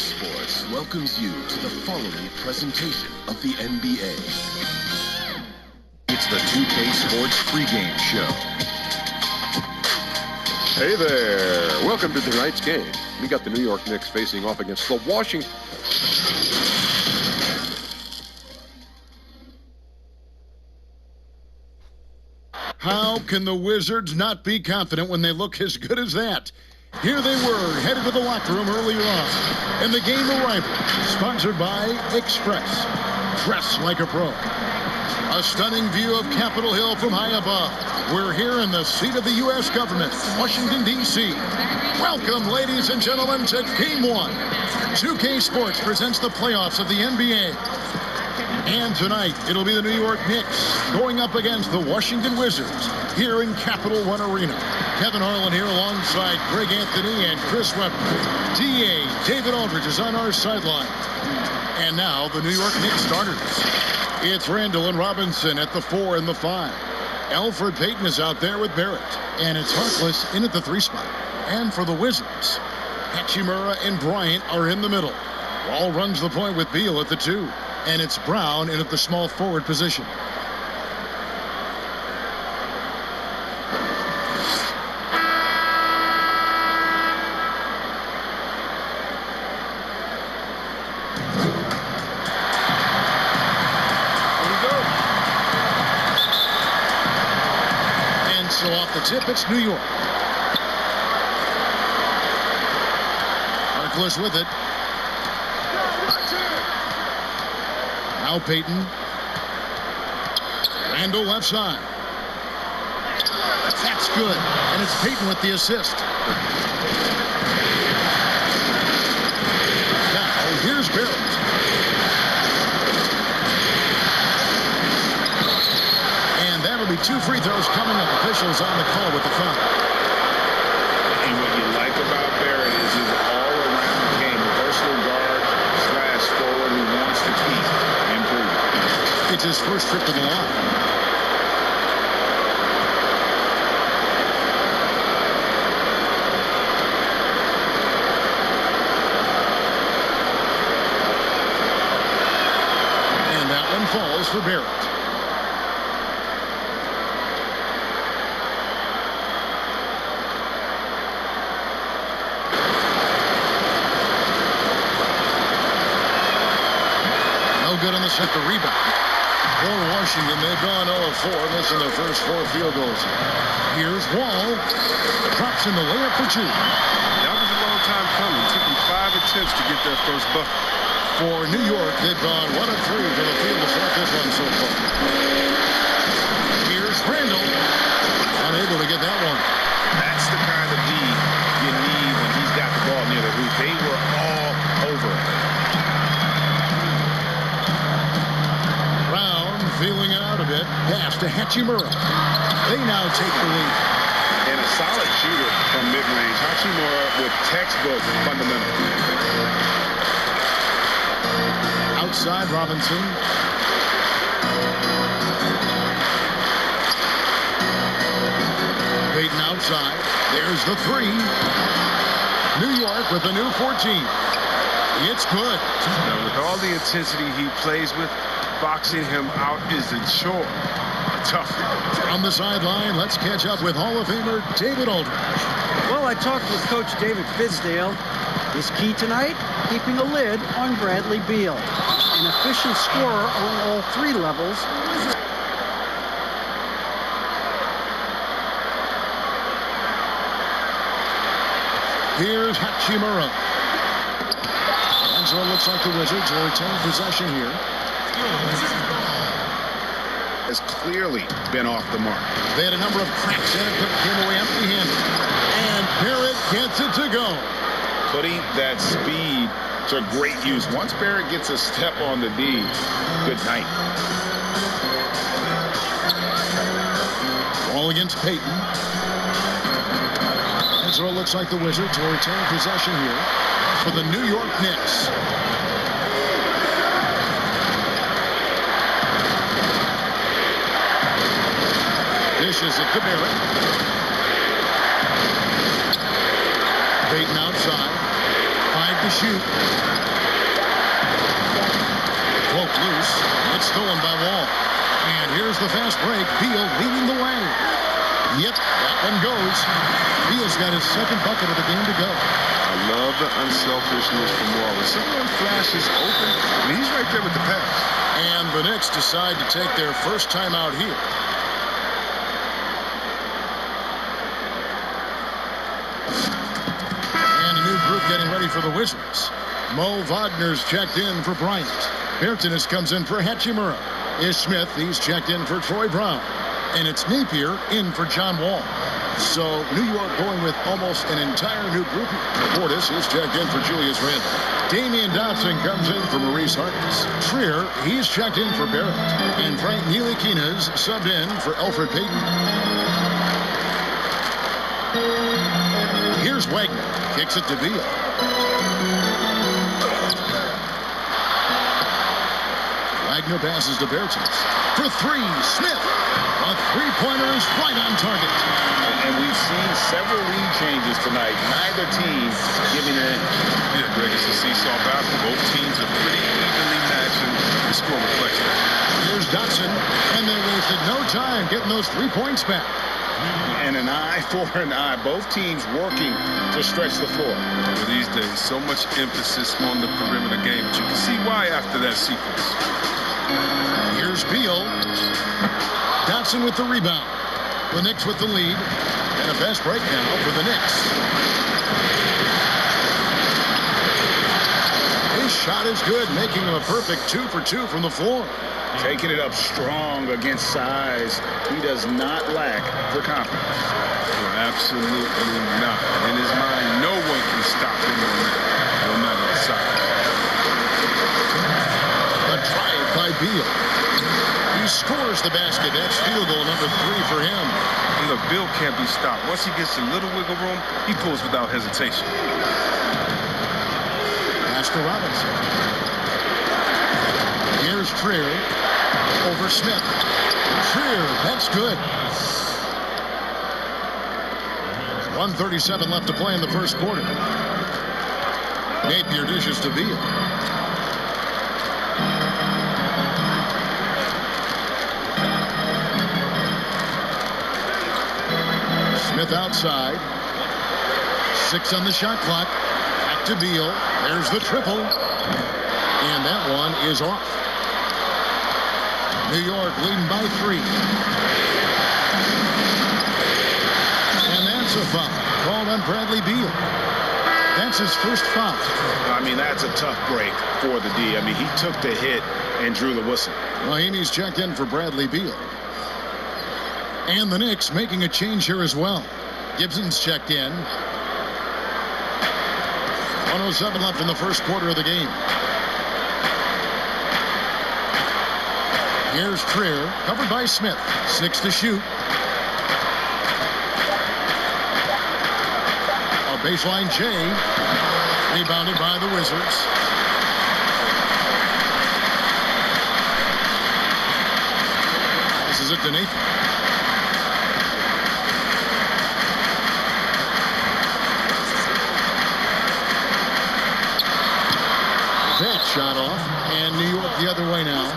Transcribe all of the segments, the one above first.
Sports welcomes you to the following presentation of the NBA. It's the 2K Sports pregame show. Hey there. Welcome to tonight's game. We got the New York Knicks facing off against the Washington. How can the Wizards not be confident when they look as good as that? Here they were, headed to the locker room earlier on. And the game arrival, sponsored by Express. Dress like a pro. A stunning view of Capitol Hill from high above. We're here in the seat of the U.S. government, Washington, D.C. Welcome, ladies and gentlemen, to Game 1. 2K Sports presents the playoffs of the NBA. And tonight, it'll be the New York Knicks going up against the Washington Wizards here in Capital One Arena. Kevin Harlan here alongside Greg Anthony and Chris Webber. DA David Aldridge is on our sideline. And now, the New York Knicks starters. It's Randall and Robinson at the 4 and the 5. Elfrid Payton is out there with Barrett. And it's Harkless in at the 3 spot. And for the Wizards, Hachimura and Bryant are in the middle. Wall runs the point with Beal at the 2. And it's Brown in at the small forward position. And so off the tip, it's New York. Harkless with it. Now Payton. Randall left side. That's good. And it's Payton with the assist. Now here's Barrett. And that'll be 2 free throws coming up. Officials on the call with the foul. And what you like about Barrett is he's all around the game. Versatile guard / forward who wants to keep. It's his first trip to the line. And that one falls for Barrett. No good on the second rebound. For Washington, they've gone 0-4, missing their first 4 field goals. Here's Wall. Drops in the layup for 2. That was a long time coming. It took them 5 attempts to get their first bucket. For New York, they've gone 1 of 3 from the field to start this one so far. Here's Randall. Unable to get that one. That's the kind of D you need when he's got the ball near the hoop. They were all over it. Feeling it out a bit. Pass to Hachimura. They now take the lead. And a solid shooter from mid-range. Hachimura with textbook fundamentals. Outside Robinson. Payton outside. There's the 3. New York with a new 14. It's good. Now, with all the intensity he plays with, boxing him out is a chore. Tough. On the sideline, let's catch up with Hall of Famer David Aldridge. Well, I talked with Coach David Fizdale. His key tonight, keeping a lid on Bradley Beal. An efficient scorer on all 3 levels. Here's Hachimura. And so it looks like the Wizards will retain possession here. Has clearly been off the mark. They had a number of cracks in it, but came away empty-handed. And Barrett gets it to go. Putting that speed to great use. Once Barrett gets a step on the D, good night. Ball against Payton. And so it looks like the Wizards will retain possession here for the New York Knicks. Dishes it to Barrett. Payton outside. 5 to shoot. stolen by Wall. And here's the fast break. Beal leading the way. Yep, that one goes. Beal's got his second bucket of the game to go. I love the unselfishness from Wall. When someone flashes open, he's right there with the pass. And the Knicks decide to take their first time out here. And a new group getting ready for the Wizards. Mo Wagner's checked in for Bryant. Bertens comes in for Hachimura. Is Smith, he's checked in for Troy Brown. And it's Napier in for John Wall. So New York going with almost an entire new group. Portis is checked in for Julius Randle. Damian Dotson comes in for Maurice Harkless. Trier, he's checked in for Barrett. And Frank Ntilikina's subbed in for Elfrid Payton. Here's Wagner. Kicks it to Beal. Wagner passes to Bertens. For three, Smith. A three-pointer is right on target. And we've seen several lead changes tonight. Neither team giving it in. Yeah, Greg, it's a seesaw battle. Both teams are pretty evenly matched, and the score reflects that. Here's Dotson, and they wasted no time getting those 3 points back. And an eye for an eye. Both teams working to stretch the floor. Well, these days, so much emphasis on the perimeter game, but you can see why after that sequence. Here's Beal. Dotson with the rebound. The Knicks with the lead. And a fast break now for the Knicks. His shot is good, making him a perfect 2 for 2 from the floor. Taking it up strong against size. He does not lack for confidence. Well, absolutely not. In his mind, no one can stop him no matter the size. A drive by Beal. He scores the basket. That's field goal number 3 for him. And look, Bill can't be stopped. Once he gets a little wiggle room, he pulls without hesitation. Pass to Robinson. Here's Trier over Smith. Trier, that's good. 1:37 left to play in the first quarter. Napier dishes to Beal. Smith outside. 6 on the shot clock. Back to Beal. There's the triple. And that one is off. New York leading by 3. And that's a foul called on Bradley Beal. That's his first foul. I mean, that's a tough break for the D. I mean, he took the hit and drew the whistle. Mahinmi's checked in for Bradley Beal. And the Knicks making a change here as well. Gibson's checked in. 1:07 left in the first quarter of the game. Here's Trier, covered by Smith. 6 to shoot. A baseline J. Rebounded by the Wizards. This is it to Nathan. That shot off, and New York the other way now.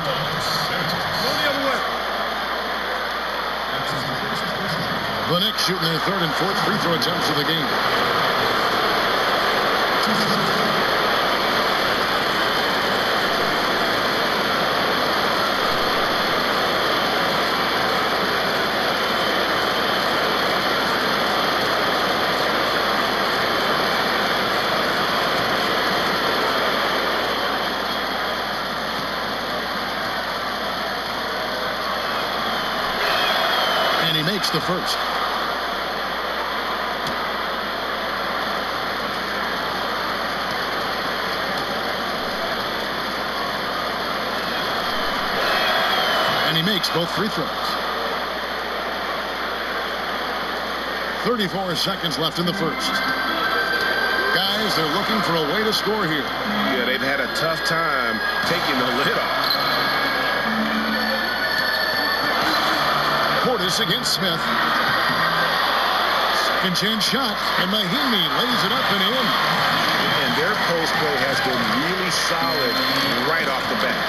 The Knicks shooting their third and fourth free throw attempts of the game. And he makes the first. And he makes both free throws. 34 seconds left in the first. Guys, they're looking for a way to score here. Yeah, they've had a tough time taking the lid off. Portis against Smith. Second chance shot, and Mahinmi lays it up and in. And their post play has been really solid right off the bat.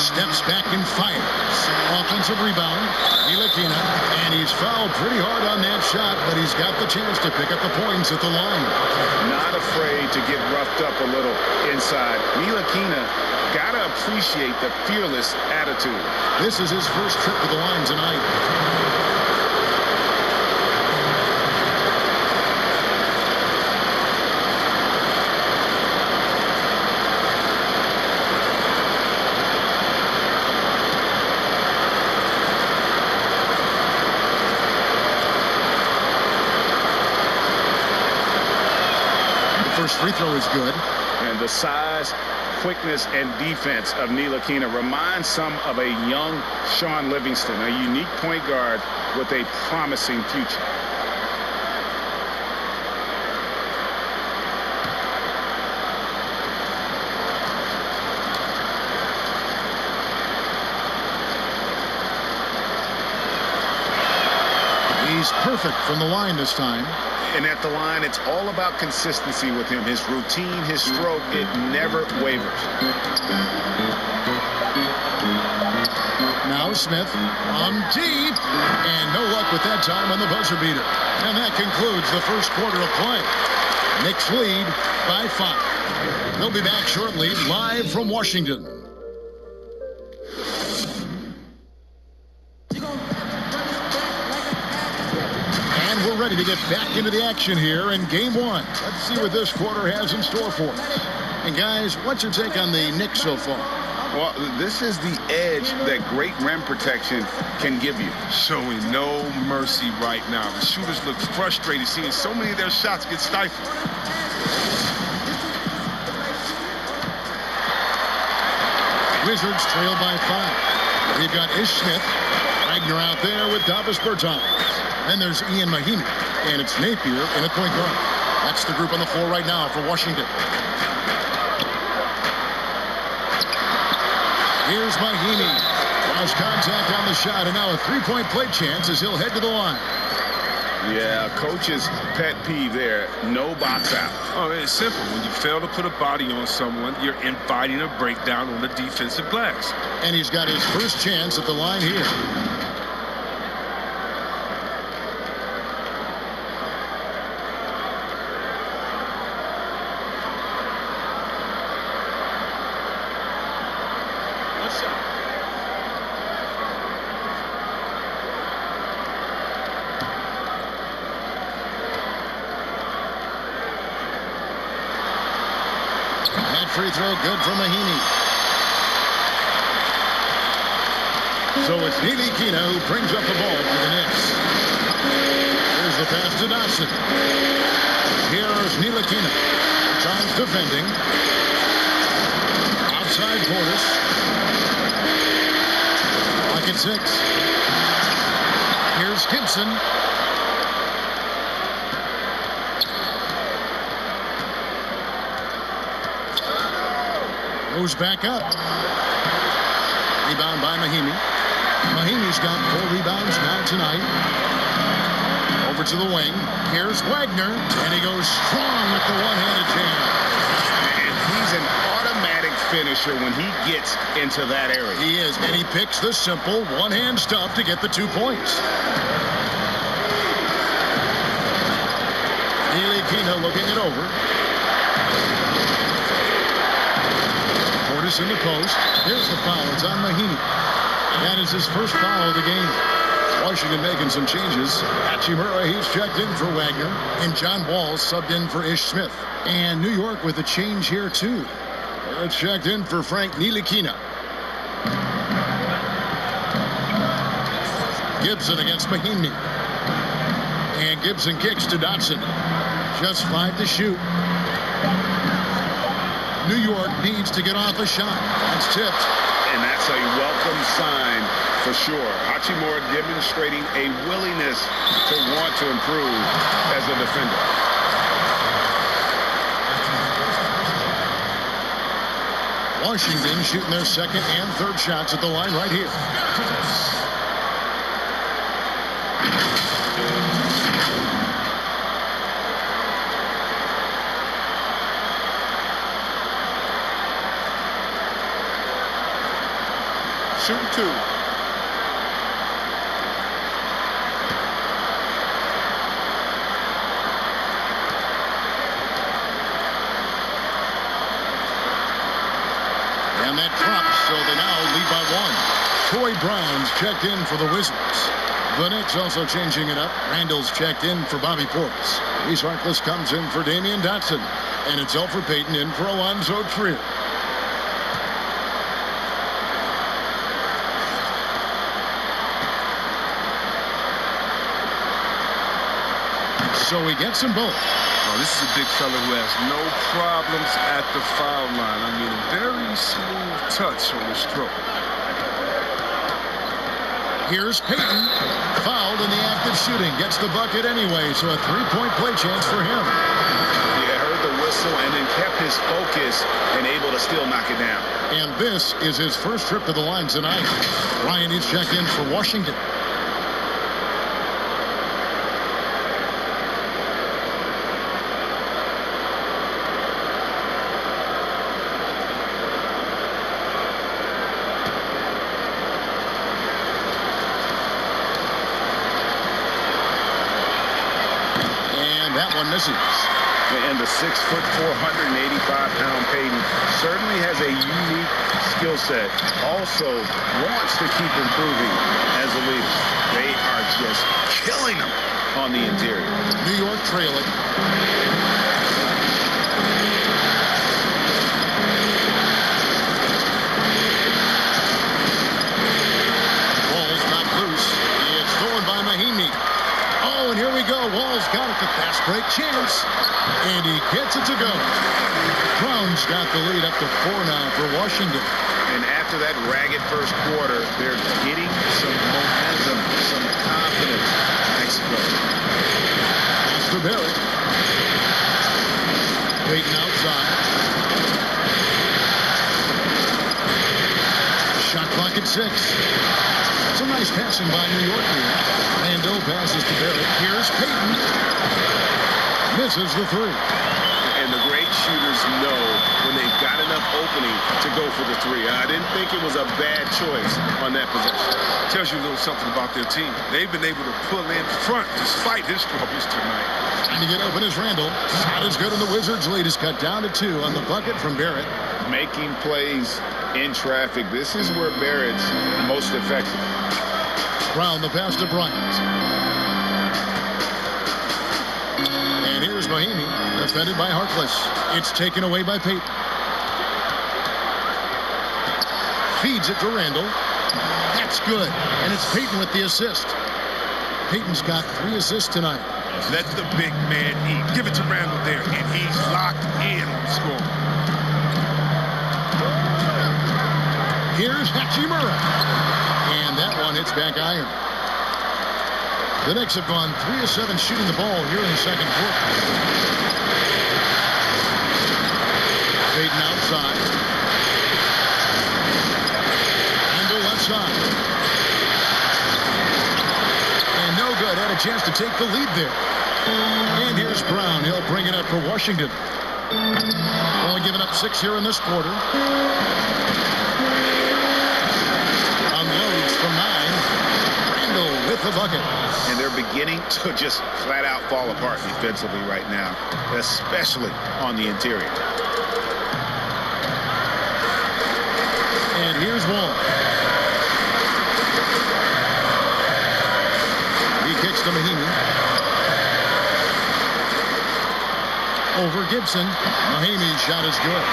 Steps back and fires. Offensive rebound. Ntilikina. And he's fouled pretty hard on that shot, but he's got the chance to pick up the points at the line. Not afraid to get roughed up a little inside. Ntilikina got to appreciate the fearless attitude. This is his first trip to the line tonight. First free throw is good. And the size, quickness, and defense of Ntilikina reminds some of a young Sean Livingston, a unique point guard with a promising future. He's perfect from the line this time. And at the line, it's all about consistency with him. His routine, his stroke, it never wavers. Now Smith on deep. And no luck with that time on the buzzer beater. And that concludes the first quarter of play. Knicks lead by 5. They'll be back shortly, live from Washington. We're ready to get back into the action here in game 1. Let's see what this quarter has in store for us. And guys, what's your take on the Knicks so far? Well, this is the edge that great rim protection can give you. Showing no mercy right now. The shooters look frustrated seeing so many of their shots get stifled. Wizards trail by 5. We've got Ish Smith. Wagner out there with Davis Bertans. Then there's Ian Mahinmi, and it's Napier in at point guard. That's the group on the floor right now for Washington. Here's Mahinmi. Lost contact on the shot, and now a three-point play chance as he'll head to the line. Yeah, coach's pet peeve there, no box out. Oh, it's simple. When you fail to put a body on someone, you're inviting a breakdown on the defensive glass. And he's got his first chance at the line here. Free throw good for Mahinmi. So it's Ntilikina who brings up the ball for the Knicks. Here's the pass to Dotson. Here's Ntilikina. Times defending. Outside Portis. Clock at 6. Here's Gibson. Goes back up. Rebound by Mahinmi. Mahinmi's got 4 rebounds now tonight. Over to the wing. Here's Wagner. And he goes strong with the one-handed jam. And he's an automatic finisher when he gets into that area. He is. And he picks the simple one-hand stuff to get the 2 points. Ntilikina looking it over. In the post. Here's the foul. It's on Mahinmi. That is his first foul of the game. Washington making some changes. Hachimura, he's checked in for Wagner. And John Wall subbed in for Ish Smith. And New York with a change here, too. It's checked in for Frank Ntilikina. Gibson against Mahinmi. And Gibson kicks to Dotson. Just 5 to shoot. New York needs to get off a shot. It's tipped. And that's a welcome sign for sure. Hachimura demonstrating a willingness to want to improve as a defender. Washington shooting their second and third shots at the line right here. shooting too. And that drops, so they now lead by 1. Troy Brown's checked in for the Wizards. The Knicks also changing it up. Randall's checked in for Bobby Portis. Reese Harkless comes in for Damian Dotson. And it's Elfrid Payton in for Alonzo Trier. So he gets them both. Oh, this is a big fella who has no problems at the foul line. I mean, a very smooth touch on the stroke. Here's Payton. Fouled in the act of shooting. Gets the bucket anyway, so a 3-point play chance for him. Yeah, heard the whistle and then kept his focus and able to still knock it down. And this is his first trip to the line tonight. Ryan is checked in for Washington. That one misses. And the 6'4", 485-pound Payton certainly has a unique skill set. Also wants to keep improving as a leader. They are just killing him on the interior. New York trailing. Ball's not loose. It's stolen by Mahimi. Oh, and here we go. Wall's got it. The fast break chance. And he gets it to go. Brown's got the lead up to 4 now for Washington. And after that ragged first quarter, they're getting some momentum, some confidence. Nice play. That's for Barrett. Payton outside. Shot clock at 6. Some nice passing by New York here. Randall passes to Barrett. Here's Payton. Misses the 3. And the great shooters know when they've got enough opening to go for the 3. I didn't think it was a bad choice on that possession. Tells you a little something about their team. They've been able to pull in front despite his struggles tonight. Trying to get open is Randall. Shot is good, and the Wizards' lead is cut down to 2 on the bucket from Barrett. Making plays in traffic. This is where Barrett's most effective. Brown the pass to Bryant. And here's Mahimi, defended by Harkless. It's taken away by Payton. Feeds it to Randall. That's good. And it's Payton with the assist. Payton's got 3 assists tonight. Let the big man eat. Give it to Randall there, and he's locked in on scoring. Here's Hachimura. And that one hits back iron. The Knicks have gone 3 of 7 shooting the ball here in the second quarter. Payton outside. Randall left side. And no good. Had a chance to take the lead there. And here's Brown. He'll bring it up for Washington. Only giving up 6 here in this quarter. Unloads from 9. Randall with the bucket. And they're beginning to just flat out fall apart defensively right now, especially on the interior. And here's Wall. He kicks to Mahimi. Over Gibson. Mahimi's shot is good.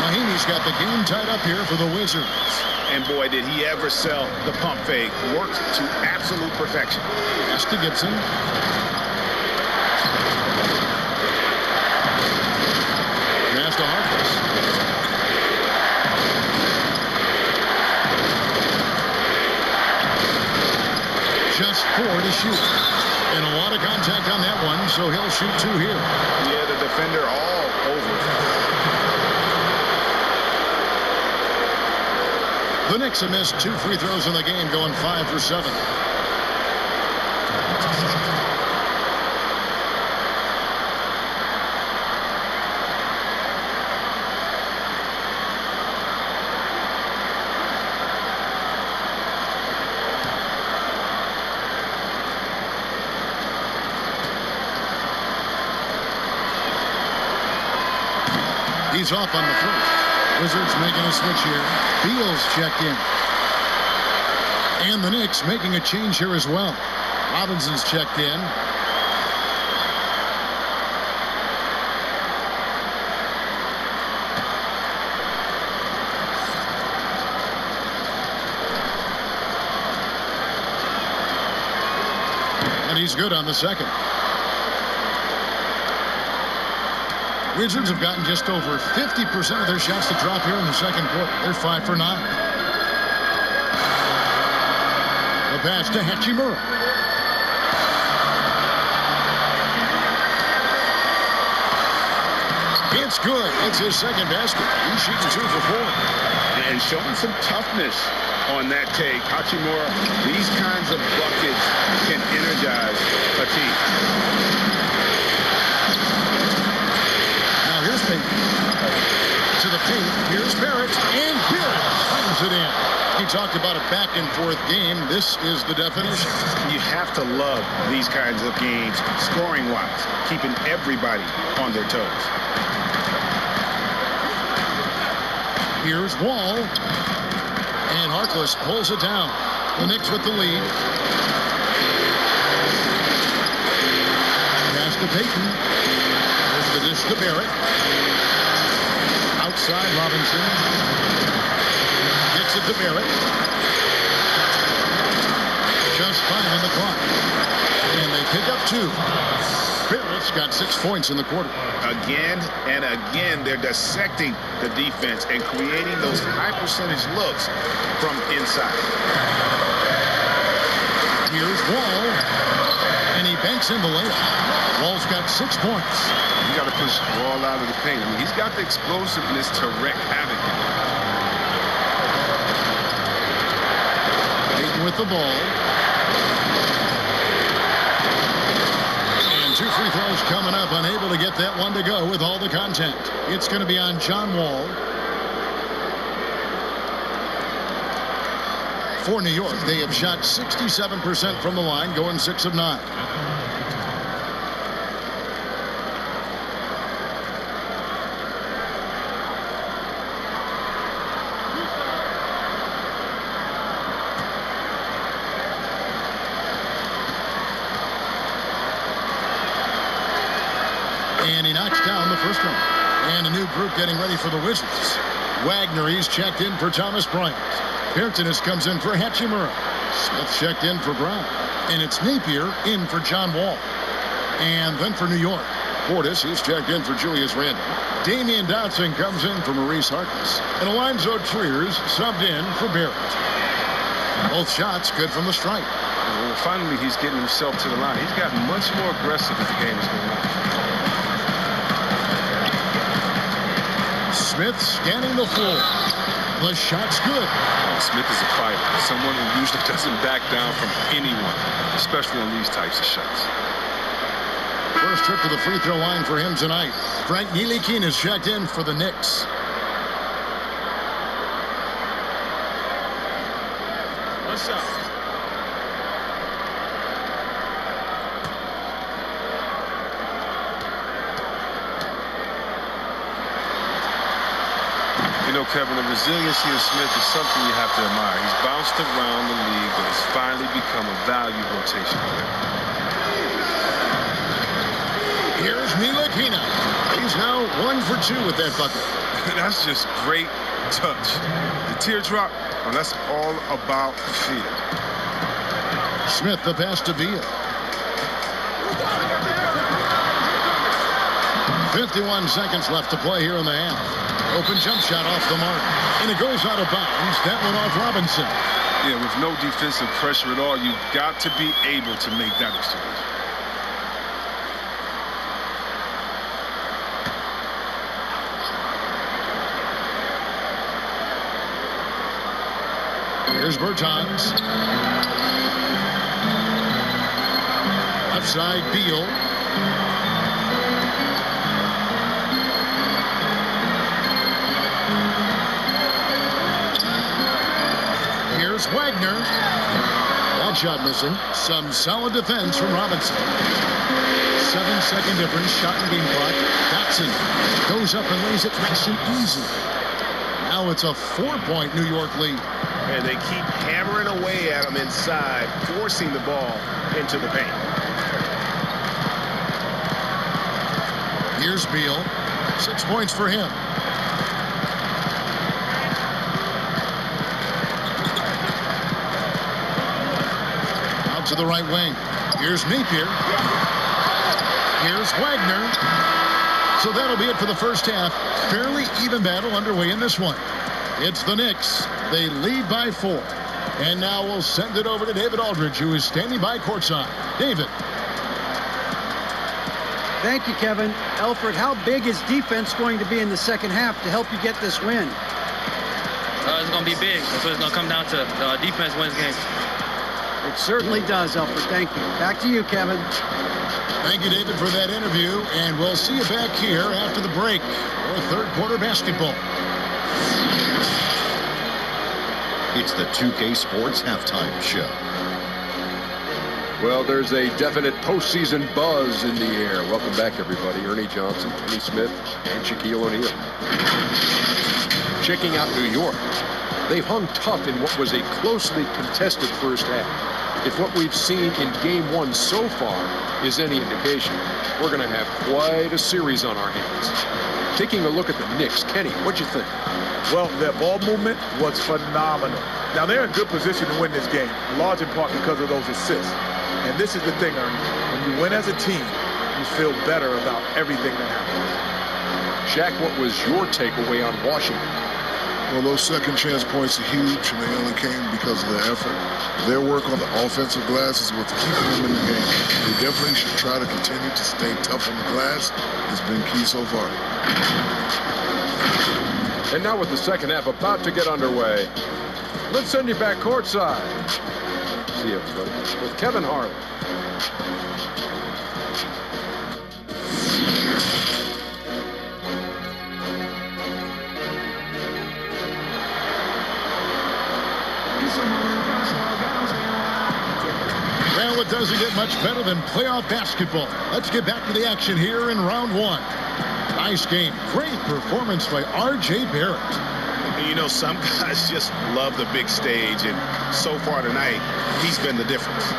Mahimi's got the game tied up here for the Wizards. And boy, did he ever sell the pump fake. Worked to absolute perfection. Pass to Gibson. Pass to Harkless. Just 4 to shoot. And a lot of contact on that one, so he'll shoot 2 here. Yeah, the defender all over. The Knicks have missed 2 free throws in the game, going 5 for 7. He's off on the first. Wizards making a switch here. Beal's checked in. And the Knicks making a change here as well. Robinson's checked in. And he's good on the second. Wizards have gotten just over 50% of their shots to drop here in the second quarter. They're 5 for 9. The pass to Hachimura. It's good. It's his second basket. He's shooting 2 for 4. And showing some toughness on that take. Hachimura, these kinds of buckets can energize a team. Now here's Payton. To the paint. Here's Barrett. And Barrett slams it in. He talked about a back-and-forth game. This is the definition. You have to love these kinds of games, scoring-wise, keeping everybody on their toes. Here's Wall. And Harkless pulls it down. The Knicks with the lead. Pass to Payton. There's the dish to Barrett. Outside Robinson. Gets it to Barrett. Just 5 on the clock. And they pick up 2. Barrett's got 6 points in the quarter. Again and again, they're dissecting the defense and creating those high percentage looks from inside. Here's Wall. And he banks in the layup. Wall's got 6 points. You got to push Wall out of the paint. I mean, he's got the explosiveness to wreak havoc. Payton with the ball. And 2 free throws coming up. Unable to get that one to go with all the content. It's going to be on John Wall. For New York, they have shot 67% from the line, going 6 of 9. And he knocks down the first one. And a new group getting ready for the Wizards. Wagner, he's checked in for Thomas Bryant. Peartonis comes in for Hachimura. Smith checked in for Brown. And it's Napier in for John Wall. And then for New York, Portis, he's checked in for Julius Randle. Damian Dotson comes in for Maurice Harkless. And Alonzo Triers subbed in for Barrett. Both shots good from the stripe. Well, finally, he's getting himself to the line. He's gotten much more aggressive as the game is going on. Smith scanning the floor. The shot's good. Smith is a fighter, someone who usually doesn't back down from anyone, especially on these types of shots. First trip to the free throw line for him tonight. Frank Ntilikina is checked in for the Knicks. What's up? You know, Kevin, the resiliency of Smith is something you have to admire. He's bounced around the league, but has finally become a valued rotation player. Here's Ntilikina. He's now 1 for 2 with that bucket. That's just great touch. The teardrop, well, that's all about fear. Smith, the pass to Beal. 51 seconds left to play here in the half. Open jump shot off the mark. And it goes out of bounds. That one off Robinson. Yeah, with no defensive pressure at all, you've got to be able to make that exchange. Here's Bertans. Left side, Beal. Here's Wagner. That shot missing. Some solid defense from Robinson. 7 10-second difference. Shot and game clock. Dotson goes up and lays it nice and easy. Now it's a 4-point New York lead. And they keep hammering away at him inside, forcing the ball into the paint. Here's Beal. 6 points for him. Out to the right wing. Here's Napier. Here's Wagner. So that'll be it for the first half. Fairly even battle underway in this one. It's the Knicks. They lead by 4. And now we'll send it over to David Aldridge, who is standing by courtside. David. Thank you, Kevin. Alfred, how big is defense going to be in the second half to help you get this win? It's going to be big. That's what it's going to come down to. Defense wins games. It certainly does, Alfred. Thank you. Back to you, Kevin. Thank you, David, for that interview. And we'll see you back here after the break for third quarter basketball. It's the 2K Sports Halftime Show. Well, there's a definite postseason buzz in the air. Welcome back, everybody. Ernie Johnson, Kenny Smith, and Shaquille O'Neal. Checking out New York. They've hung tough in what was a closely contested first half. If what we've seen in Game 1 so far is any indication, we're going to have quite a series on our hands. Taking a look at the Knicks, Kenny, what'd you think? Well, their ball movement was phenomenal. Now, they're in good position to win this game, large in part because of those assists. And this is the thing, Ernie. When you win as a team, you feel better about everything that happens. Shaq, what was your takeaway on Washington? Well, those second chance points are huge, and they only came because of their effort. Their work on the offensive glass is what's keeping them in the game. They definitely should try to continue to stay tough on the glass. It's been key so far. And now with the second half about to get underway, let's send you back courtside. See you, everybody, with Kevin Harlan. Well, it doesn't get much better than playoff basketball. Let's get back to the action here in round 1. Nice game. Great performance by R.J. Barrett. And you know, some guys just love the big stage, and so far tonight, he's been the difference.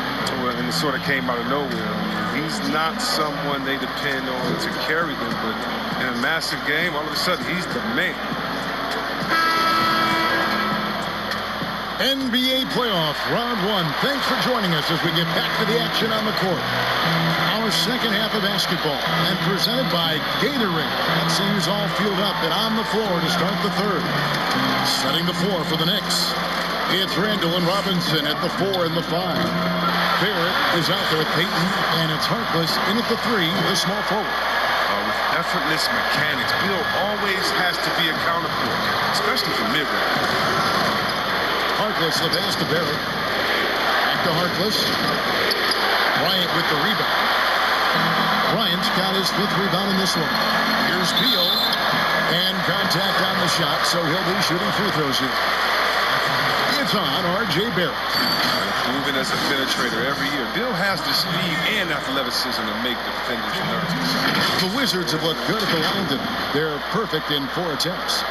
Well, and it sort of came out of nowhere. I mean, he's not someone they depend on to carry them, but in a massive game, all of a sudden, he's the man. NBA playoff round 1. Thanks for joining us as we get back to the action on the court. Our second half of basketball, and presented by Gatorade. That seems all fueled up and on the floor to start the third. Setting the floor for the Knicks. It's Randall and Robinson at the 4 and the 5. Barrett is out there with Payton, and it's Harkless in at the 3, the small forward. With effortless mechanics, Bill always has to be accountable, especially for mid-range. Harkless, the pass to Barrett. Back to Harkless. Bryant with the rebound. Bryant's got his 5th rebound in this one. Here's Beal. And contact on the shot, so he'll be shooting free throws here. It's on R.J. Barrett. Moving as a penetrator every year. Bill has the speed and athleticism to make defenders nervous. The Wizards have looked good at the line, and they're perfect in 4 attempts.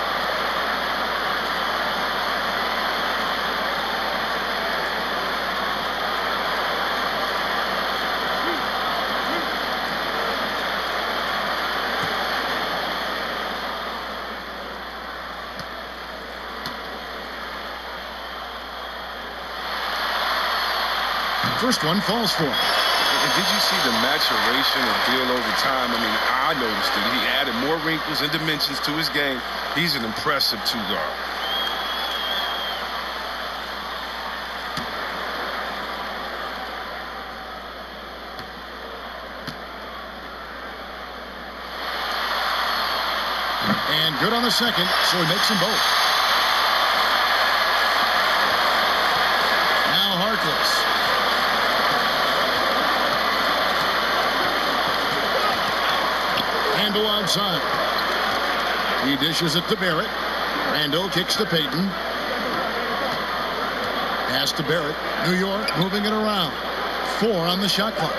First one falls for him. And did you see the maturation of Bill over time? I mean, I noticed it. He added more wrinkles and dimensions to his game. He's an impressive 2-guard. And good on the second, so he makes them both. Now Harkless. Randall outside. He dishes it to Barrett. Randall kicks to Payton. Pass to Barrett. New York moving it around. 4 on the shot clock.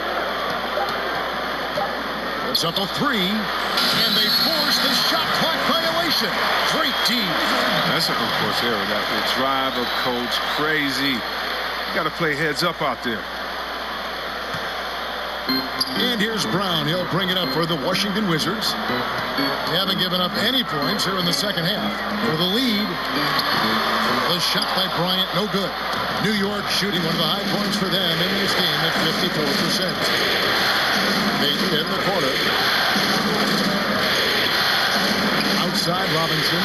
It's up a 3, and they force the shot clock violation. Great D. That's an unforced error that will drive a coach crazy. You got to play heads up out there. And here's Brown. He'll bring it up for the Washington Wizards. They haven't given up any points here in the second half. For the lead, the shot by Bryant, no good. New York shooting one of the high points for them in this game at 54%. Payton in the corner. Outside Robinson.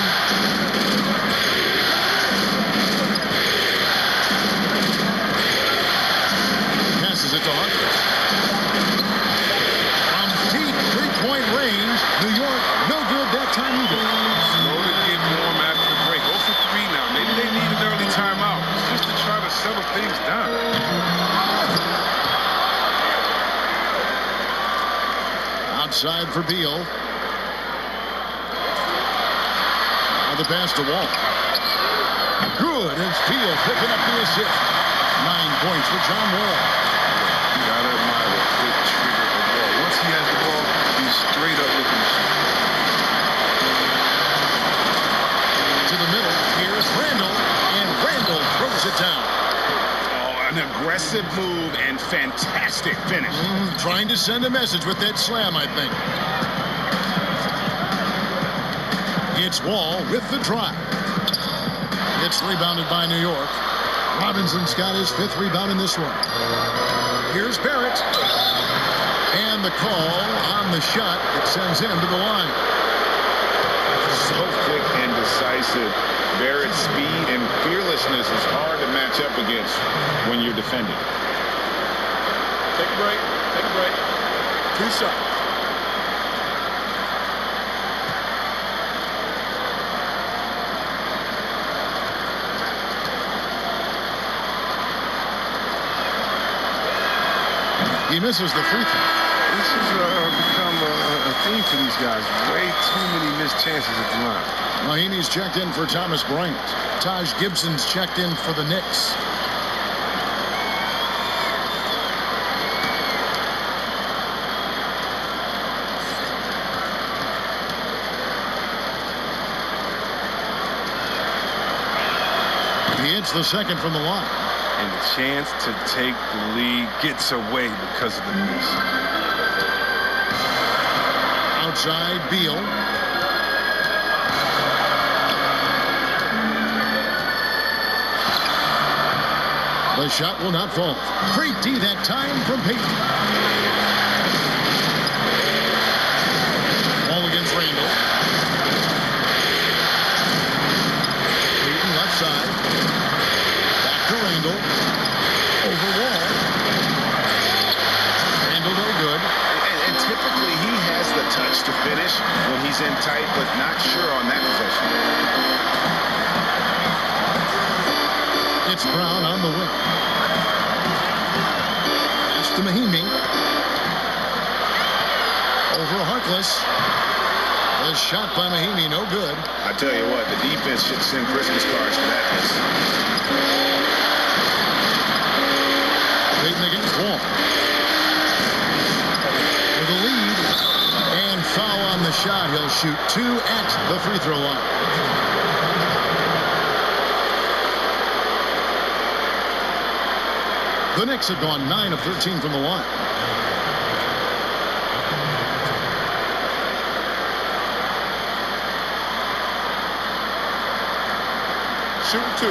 Passes it to Harkless. From deep three-point range, New York, no good that time either. Slow to get warm after the break. 0 for 3 now. Maybe they need an early timeout just to try to settle things down. Outside for Beal. Now the pass to Wall. Good. It's Beal picking up the assist. 9 points for John Wall. You gotta admire the quick trigger of Wall. Once he has the ball, he's straight up looking to shoot. To the middle. Here's Randall. And Randall throws it down. An aggressive move and fantastic finish. Trying to send a message with that slam, I think. It's Wall with the drive. It's rebounded by New York. Robinson's got his 5th rebound in this one. Here's Barrett. And the call on the shot. It sends him to the line. So quick and decisive. Barrett's speed and fearlessness is hard to match up against when you're defending. Take a break. Take a break. 2 shots. He misses the free throw. This has become a theme for these guys. Way too many missed chances at the line. Mahinmi's checked in for Thomas Bryant. Taj Gibson's checked in for the Knicks. He hits the second from the line. And the chance to take the lead gets away because of the miss. Outside, Beal. The shot will not fall. Great D that time from Payton. Ball against Randall. Payton left side. Back to Randall. Over Wall. Randall no good. And typically he has the touch to finish when he's in tight, but not sure on that possession. It's Brown on the wing. Pass to Mahinmi. Over Harkless. The shot by Mahinmi, no good. I tell you what, the defense should send Christmas cards for that miss. Payton against Wall. With the lead. And foul on the shot. He'll shoot 2 at the free throw line. The Knicks have gone 9 of 13 from the line. Shoot 2.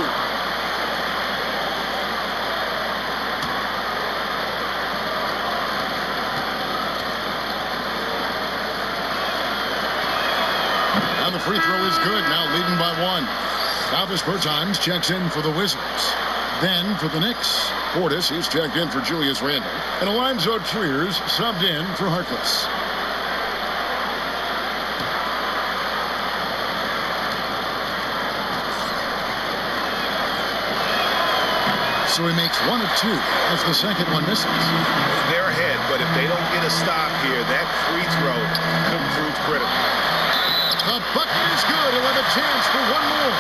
And the free throw is good. Now leading by 1. Davis Bertans checks in for the Wizards. Then for the Knicks, Portis, he's checked in for Julius Randle. And Alonzo Triers subbed in for Harkless. So he makes 1 of 2 as the second one misses. They're ahead, but if they don't get a stop here, that free throw could prove critical. The bucket is good. He'll have a chance for 1 more.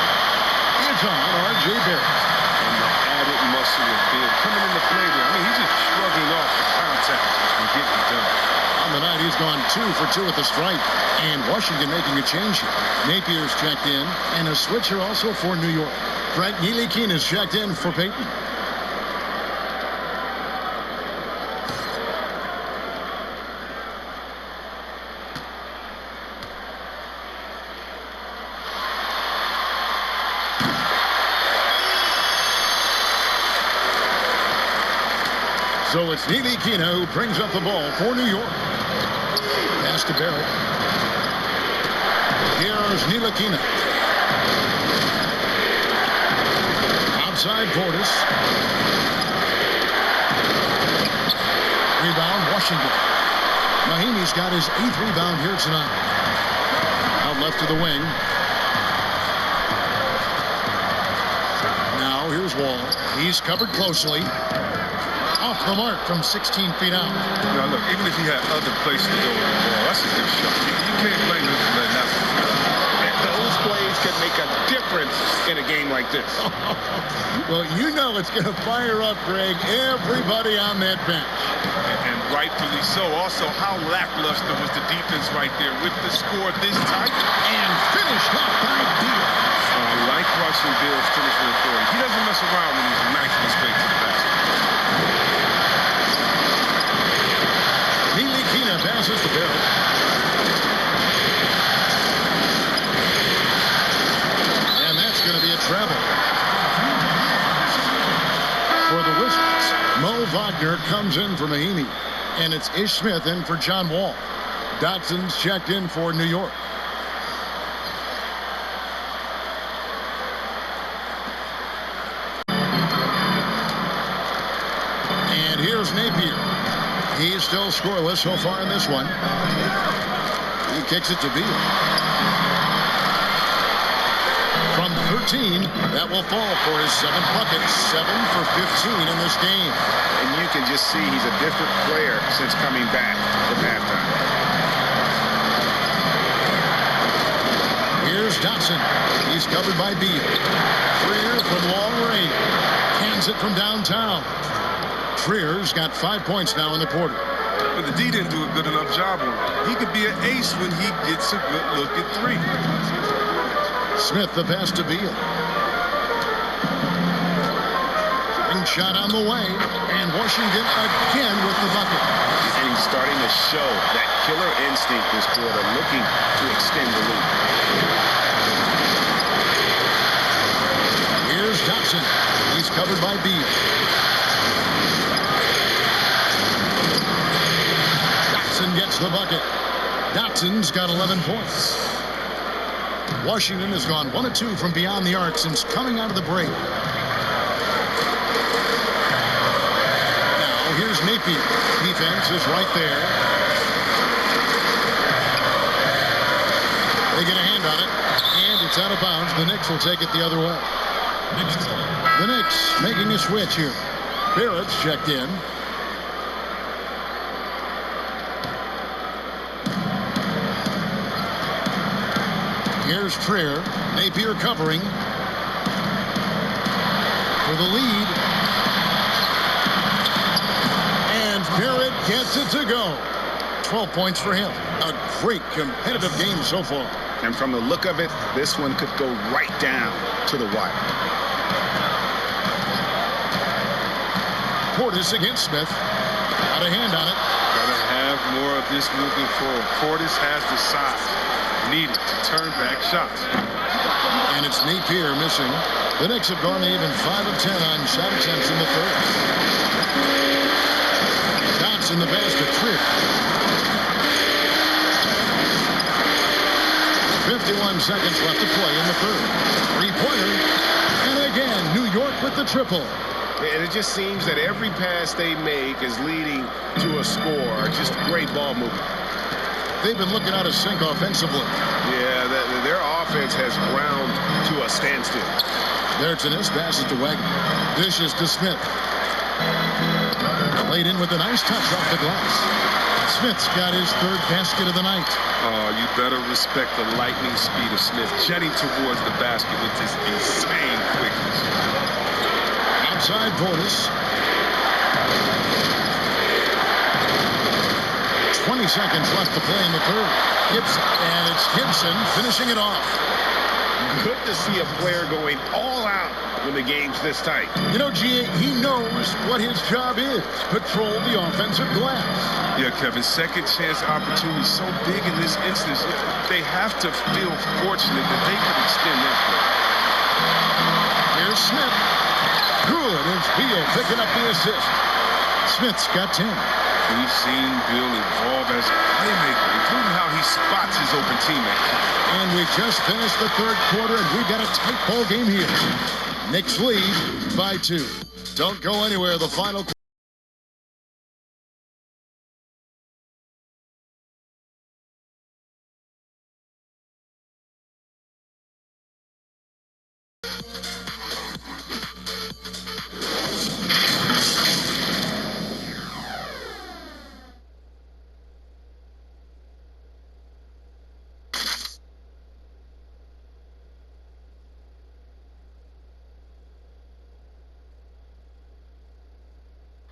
It's on R.J. Barrett. And the added muscle of Beal coming into play there. I mean, he's just shrugging off the contact and getting it done. On the night, he's gone gone 2 for 2 at the stripe. And Washington making a change here. Napier's checked in, and a switcher also for New York. Brett Ntilikina is checked in for Peyton. So it's Ntilikina who brings up the ball for New York. Pass to Barrett. Here's Ntilikina. Outside Portis. Rebound Washington. Mahinmi's got his 8th rebound here tonight. Out left to the wing. Now here's Wall. He's covered closely. Off the mark from 16 feet out. Now look, even if he had other places to go with the ball, that's a good shot. You can't blame him for letting that one. Those plays can make a difference in a game like this. Well, you know it's going to fire up, Greg, everybody on that bench. And rightfully so. Also, how lackluster was the defense right there with the score this tight. And finished off by Beal. I like watching Bill's finishing for him. He doesn't mess around when he's nicely straight to the basket. Ntilikina passes to Barrett. And that's going to be a travel. For the Wizards, Mo Wagner comes in for Mahinmi. And it's Ish Smith in for John Wall. Dotson's checked in for New York. And here's Napier. He's still scoreless so far in this one. He kicks it to Beal. From 13, that will fall for his 7th bucket. 7 for 15 in this game. And you can just see he's a different player since coming back from halftime. Here's Dotson. He's covered by Beal. Trier from long range. Hands it from downtown. Trier's got 5 points now in the quarter. But the D didn't do a good enough job on him. He could be an ace when he gets a good look at 3. Smith the pass to Beal. Ring shot on the way. And Washington again with the bucket. And he's starting to show that killer instinct this quarter, looking to extend the lead. Here's Dotson. He's covered by Beal. Dotson gets the bucket. Dotson's got 11 points. Washington has gone 1 of 2 from beyond the arc since coming out of the break. Now here's Napier. Defense is right there. They get a hand on it, and it's out of bounds. The Knicks will take it the other way. The Knicks making a switch here. Barrett's checked in. Here's Trier. Napier covering. For the lead. And Barrett gets it to go. 12 points for him. A great competitive game so far. And from the look of it, this one could go right down to the wire. Portis against Smith. Got a hand on it. Gotta have more of this moving forward. Portis has the size needed to turn back shots. And it's Napier missing. The Knicks have gone to even 5 of 10 on shot attempts in the third. Dots in the basket. Trier. 51 seconds left to play in the third. Three-pointer. And again, New York with the triple. And it just seems that every pass they make is leading to a score. Just great ball movement. They've been looking out of sync offensively. Yeah, their offense has ground to a standstill. There's Innes, passes to Wagner. Dishes to Smith. Played in with a nice touch off the glass. Smith's got his 3rd basket of the night. Oh, you better respect the lightning speed of Smith, jetting towards the basket with this insane quickness. Outside Portis. 20 3 seconds left to play in the third. And it's Gibson finishing it off. Good to see a player going all out when the game's this tight. You know, G.A., he knows what his job is. Patrol the offensive glass. Yeah, Kevin, second chance opportunity so big in this instance. They have to feel fortunate that they could extend that play. Here's Smith. Good as Beal picking up the assist. Smith's got 10. We've seen Bill evolve as a playmaker, including how he spots his open teammates. And we just finished the third quarter, and we've got a tight ball game here. Knicks lead by 2. Don't go anywhere. The final.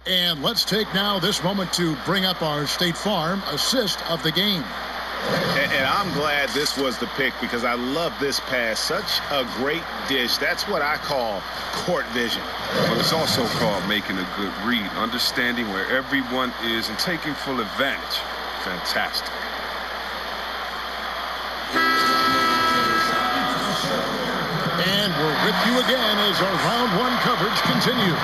And let's take now this moment to bring up our State Farm assist of the game. And I'm glad this was the pick because I love this pass. Such a great dish. That's what I call court vision. But it's also called making a good read, understanding where everyone is and taking full advantage. Fantastic. And we're with you again as our round 1 coverage continues.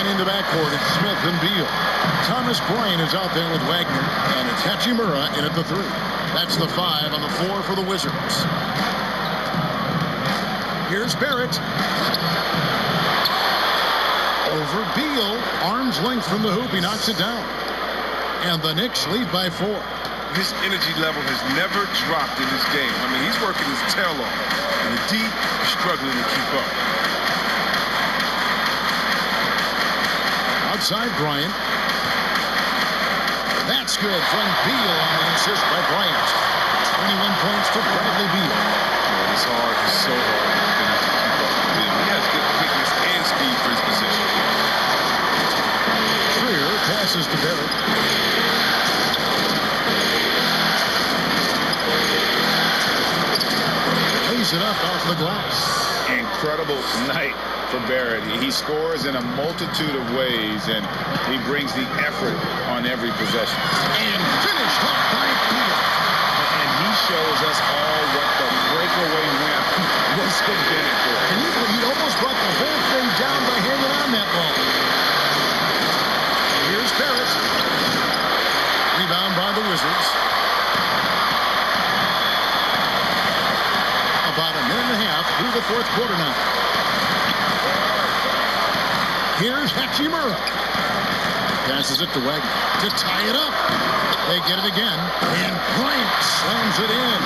And in the backcourt, it's Smith and Beal. Thomas Bryant is out there with Wagner, and it's Hachimura in at the 3. That's the 5 on the floor for the Wizards. Here's Barrett. Over Beal. Arm's length from the hoop. He knocks it down. And the Knicks lead by 4. His energy level has never dropped in this game. I mean, he's working his tail off. And the D is struggling to keep up. Outside Bryant. That's good from Beal on the assist by Bryant. 21 points for Bradley Beal. Yeah, it's hard. It's so hard to finish to keep up with Beal. He has good quickness and speed for his position. Freer passes to Barrett. Lays it up off the glass. Incredible night for Barrett. He scores in a multitude of ways, and he brings the effort on every possession. And finished off by Beal. And he shows us all what the breakaway win was invented for. Can you believe he almost brought the whole thing down by hanging on that ball? Here's Barrett. Rebound by the Wizards. About a minute and a half through the fourth quarter now. Here's Hachimura. Passes it to Wagner to tie it up. They get it again, and Bryant slams it in.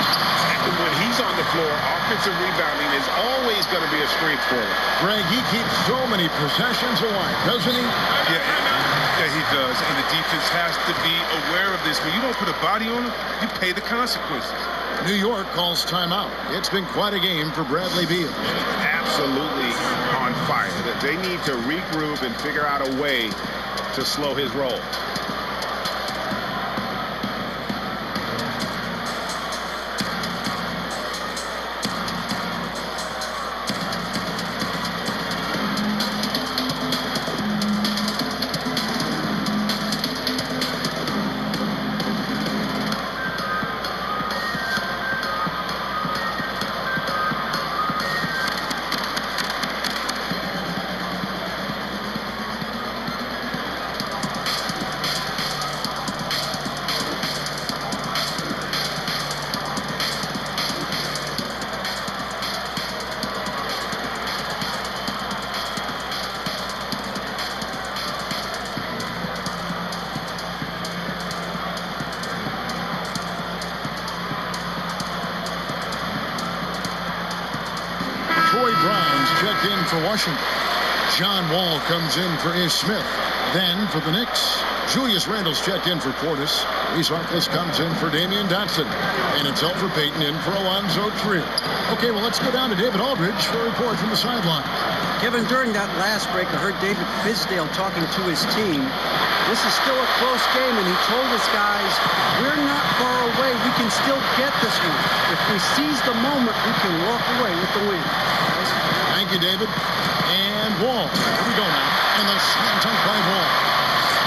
And when he's on the floor, offensive rebounding is always going to be a strength for him. Greg, he keeps so many possessions alive, doesn't he? Yeah, he does. And the defense has to be aware of this. When you don't put a body on him, you pay the consequences. New York calls timeout. It's been quite a game for Bradley Beal. Absolutely on fire. They need to regroup and figure out a way to slow his roll. Checked in for Washington. John Wall comes in for Ish Smith. Then for the Knicks, Julius Randle's checked in for Portis. Reese Harkless comes in for Damian Dotson. And it's Elfrid Payton in for Alonzo Trier. Okay, well, let's go down to David Aldridge for a report from the sideline. Kevin, during that last break, I heard David Fizdale talking to his team. This is still a close game, and he told his guys, we're not far away. We can still get this one. If we seize the moment, we can walk away with the win. Thank you, David. And Wall. Here we go now. And the slam dunk by Wall.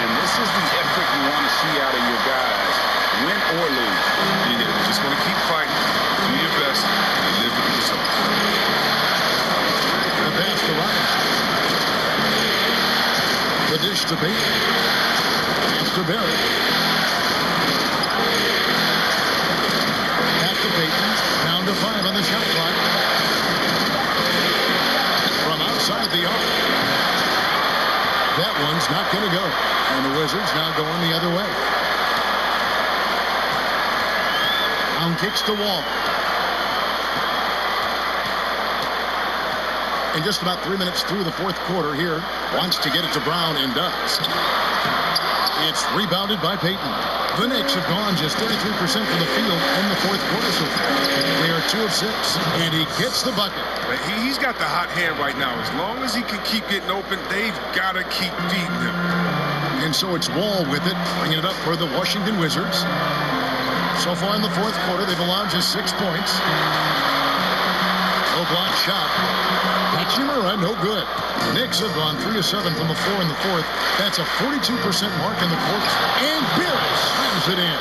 And this is the effort you want to see out of your guys, win or lose. Yeah, you just want to keep fighting, do your best, and live with the result. The pass to Robinson. The dish to Payton. Pass to Barrett. Back to Payton. Down to 5 on the shot clock. From outside the arc. That one's not going to go. And the Wizards now going the other way. Brown kicks the Wall. And just about 3 minutes through the fourth quarter here. Wants to get it to Brown and does. It's rebounded by Payton. The Knicks have gone just 33% from the field in the fourth quarter so far. They are 2 of 6, and he gets the bucket. He's got the hot hand right now. As long as he can keep getting open, they've got to keep feeding him. And so it's Wall with it, bringing it up for the Washington Wizards. So far in the fourth quarter, they've allowed just 6 points. No block shot. Hachimura, no good. The Knicks have gone 3 of 7 from the floor in the fourth. That's a 42% mark in the quarter. And Barrett slams it in.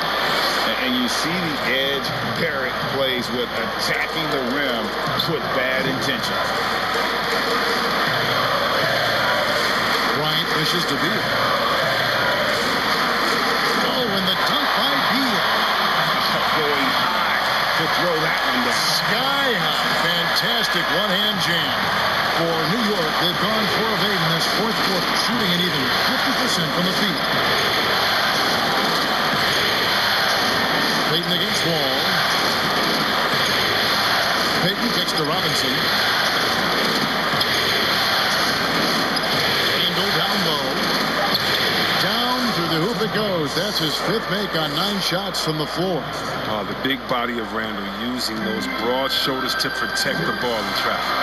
And you see the edge Barrett plays with, attacking the rim with bad intentions. Bryant wishes to Beal. Oh, and the dunk by Beal. Going high to throw that one down. Sky high. Fantastic one-hand jam for New York. They've gone 4 of 8 in this fourth quarter, shooting an even 50% from the field. Payton against Wall. Payton kicks to Robinson. Handle down low. Down through the hoop it goes. That's his 5th make on 9 shots from the floor. The big body of Randle using those broad shoulders to protect the ball in traffic.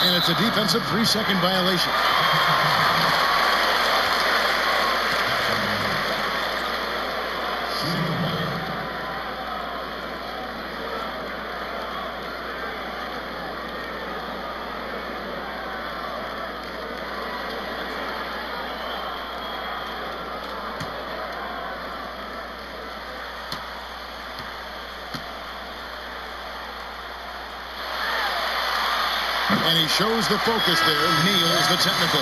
And it's a defensive 3-second violation. And he shows the focus there. Nails the technical.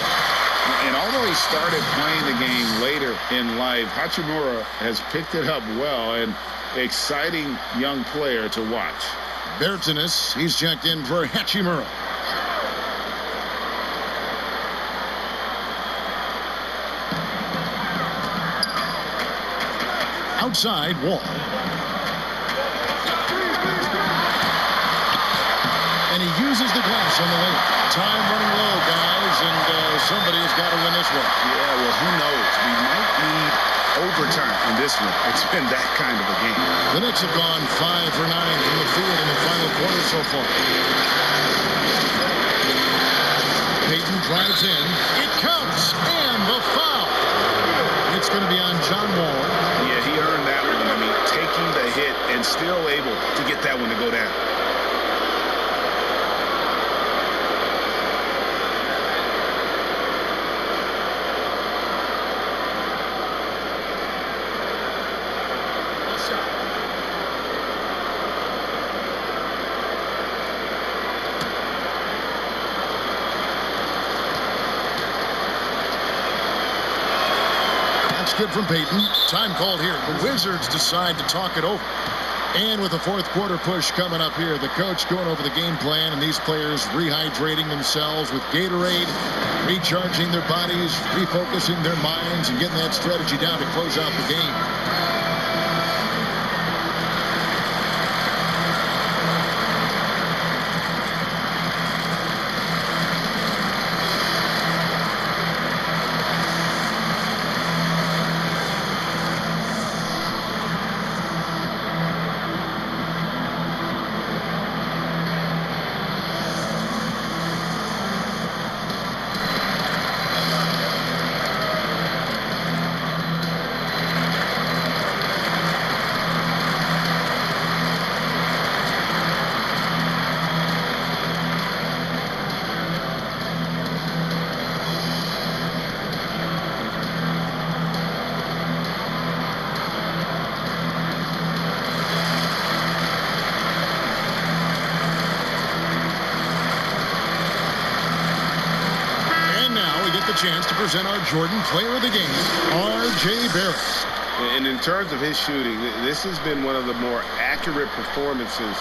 And although he started playing the game later in life, Hachimura has picked it up well, and exciting young player to watch. Bertinus, he's checked in for Hachimura. Outside, Wall. And he uses the glass on the lane. Time running low, guys, and somebody's got to win this one. Yeah, well, who knows? We might need overtime in this one. It's been that kind of a game. The Knicks have gone 5 for 9 from the field in the final quarter so far. Payton drives in. It counts, and the foul. It's going to be on John Wall. Yeah, he earned that one. I mean, taking the hit and still able to get that one to go down. Good from Payton. Time called here. The Wizards decide to talk it over. And with a fourth quarter push coming up here, the coach going over the game plan and these players rehydrating themselves with Gatorade, recharging their bodies, refocusing their minds, and getting that strategy down to close out the game. chance to present our Jordan Player of the Game, R.J. Barrett. And in terms of his shooting, this has been one of the more accurate performances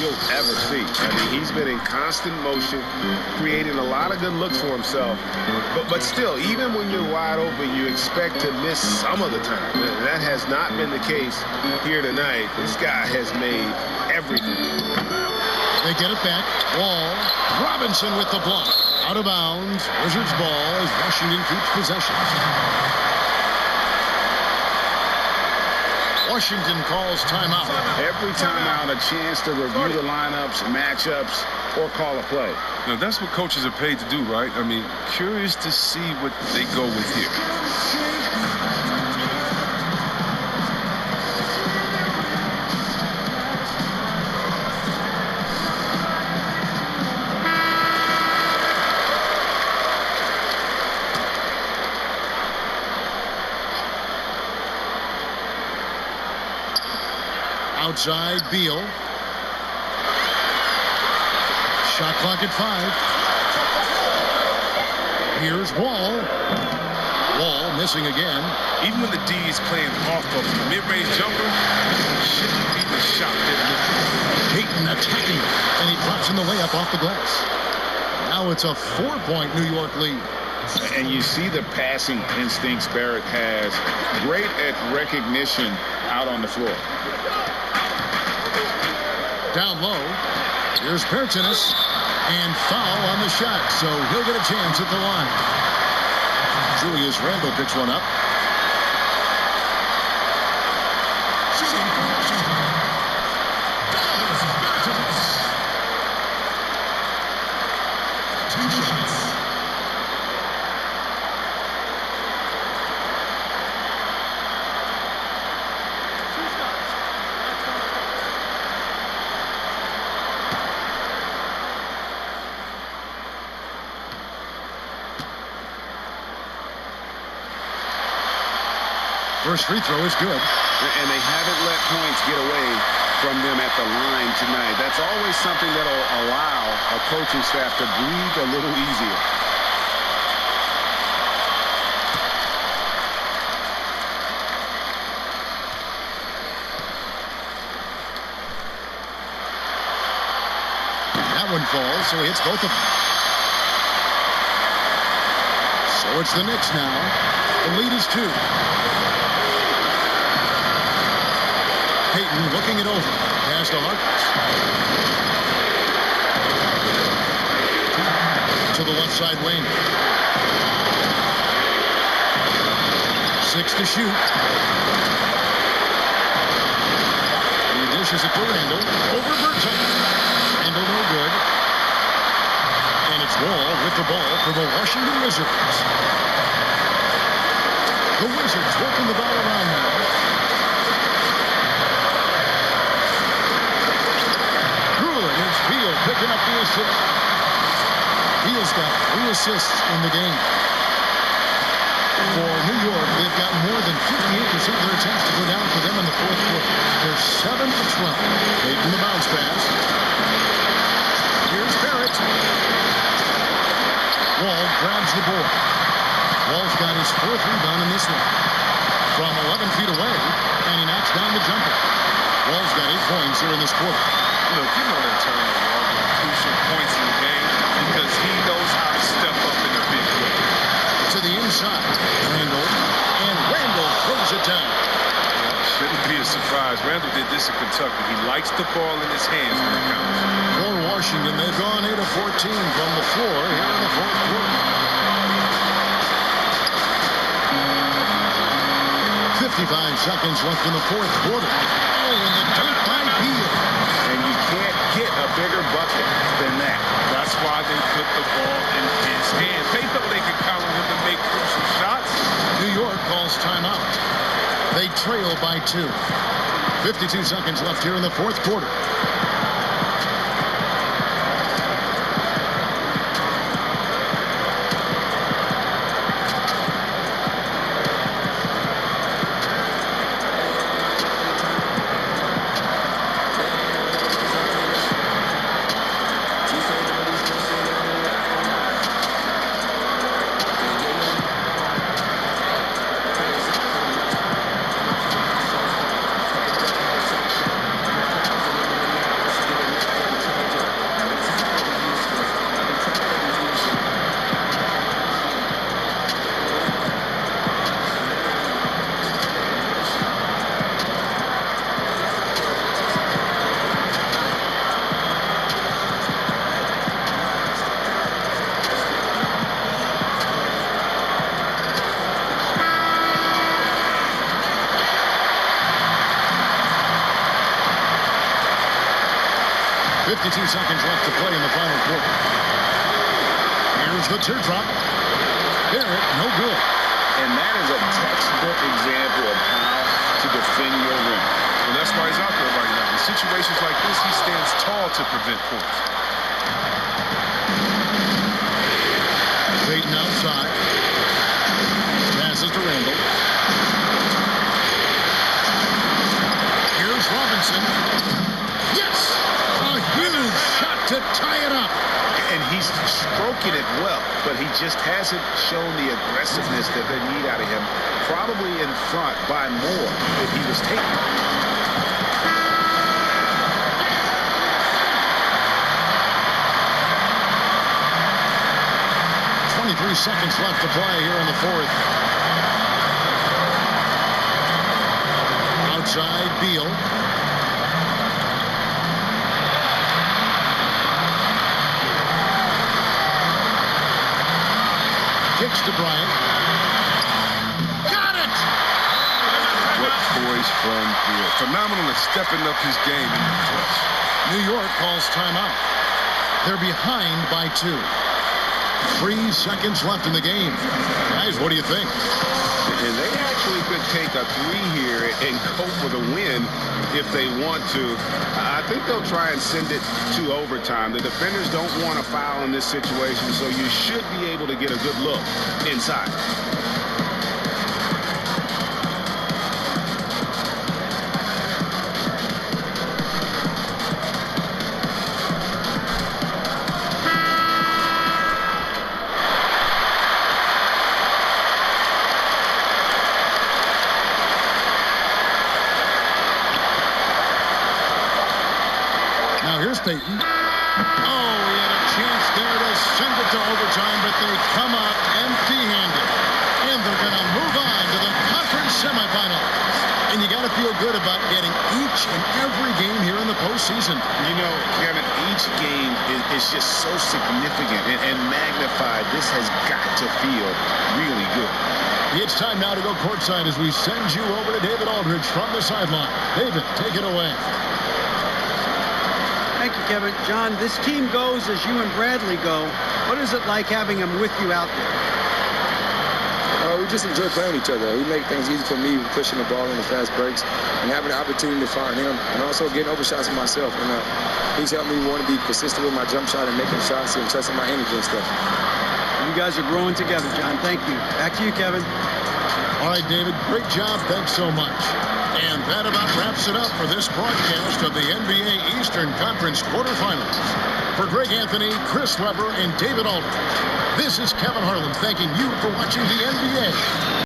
you'll ever see. I mean, he's been in constant motion, creating a lot of good looks for himself. But still, even when you're wide open, you expect to miss some of the time. That has not been the case here tonight. This guy has made everything. They get it back. Wall. Robinson with the block. Out of bounds. Wizards ball as Washington keeps possession. Washington calls timeout. Every timeout, a chance to review the lineups, matchups, or call a play. Now, that's what coaches are paid to do, right? I mean, curious to see what they go with here. Outside, Beal. Shot clock at 5. Here's Wall. Wall missing again. Even when the D is playing off of a mid-range jumper, shouldn't be the shot they're looking for. Payton attacking, and he drops in the layup off the glass. Now it's a 4-point New York lead. And you see the passing instincts Barrett has. Great at recognition out on the floor. Down low. Here's Bertinus. And foul on the shot, so he'll get a chance at the line. Julius Randle picks one up. First free throw is good. And they haven't let points get away from them at the line tonight. That's always something that'll allow a coaching staff to breathe a little easier. That one falls, so he hits both of them. So it's the Knicks now. The lead is 2. Payton looking it over. Pass to Harkless. To the left side wing. 6 to shoot. He dishes it to Randle. Over Berton. Randle no good. And it's Wall with the ball for the Washington Wizards. The Wizards working the ball around now. It's Beal picking up the assist. Beal's got 3 assists in the game. For New York, they've got more than 58% of their attempts to go down for them in the fourth quarter. They're 7 to 12. Payton the bounce pass. Here's Barrett. Wall grabs the board. Wall's got his 4th rebound in this one. From 11 feet away, and he knocks down the jumper. Wall's got 8 points here in this quarter. Look, you know that turnover are crucial points in the game because he knows how to step up in the big play. To the inside, Randle, and Randle throws it down. Shouldn't be a surprise. Randle did this in Kentucky. He likes the ball in his hands when it counts. For Washington, they've gone 8 of 14 from the floor here in the fourth quarter. 55 seconds left in the fourth quarter. Oh, and the dunk by Beal. And you can't get a bigger bucket than that. That's why they put the ball in his hands. They know they can count on him to make crucial shots. New York calls timeout. They trail by 2. 52 seconds left here in the fourth quarter. seconds left to play in the final quarter. Here's the teardrop. Barrett, no good. And that is a textbook example of how to defend your rim. And that's why he's out there right now. In situations like this, he stands tall to prevent points. Payton outside. Passes to Randall. Here's Robinson. Yes! A huge shot to tie it up. And he's stroking it well, but he just hasn't shown the aggressiveness that they need out of him. Probably in front by more if he was taking. 23 seconds left to play here in the fourth. Outside, Beal. Kicks to Bryant. Got it! What poise from Beal. Phenomenal at stepping up his game in the clutch. New York calls timeout. They're behind by 2. 3 seconds left in the game. Guys, what do you think? And they actually could take a 3 here and go for the win if they want to. I think they'll try and send it to overtime. The defenders don't want to foul in this situation, so you should be able to get a good look inside. Here's Payton. Oh, he had a chance there to send it to overtime, but they come up empty-handed. And they're going to move on to the conference semifinals. And you got to feel good about getting each and every game here in the postseason. You know, Kevin, each game is just so significant and magnified. This has got to feel really good. It's time now to go courtside as we send you over to David Aldridge from the sideline. David, take it away. Thank you, Kevin. John, this team goes as you and Bradley go. What is it like having him with you out there? We just enjoy playing with each other. He makes things easy for me, pushing the ball in the fast breaks and having the opportunity to find him, and also getting over shots for myself. And he's helped me want to be consistent with my jump shot and making shots and trusting my energy and stuff. You guys are growing together, John. Thank you. Back to you, Kevin. All right, David. Great job. Thanks so much. And that about wraps it up for this broadcast of the NBA Eastern Conference quarterfinals. For Greg Anthony, Chris Webber, and David Aldridge, this is Kevin Harlan thanking you for watching the NBA.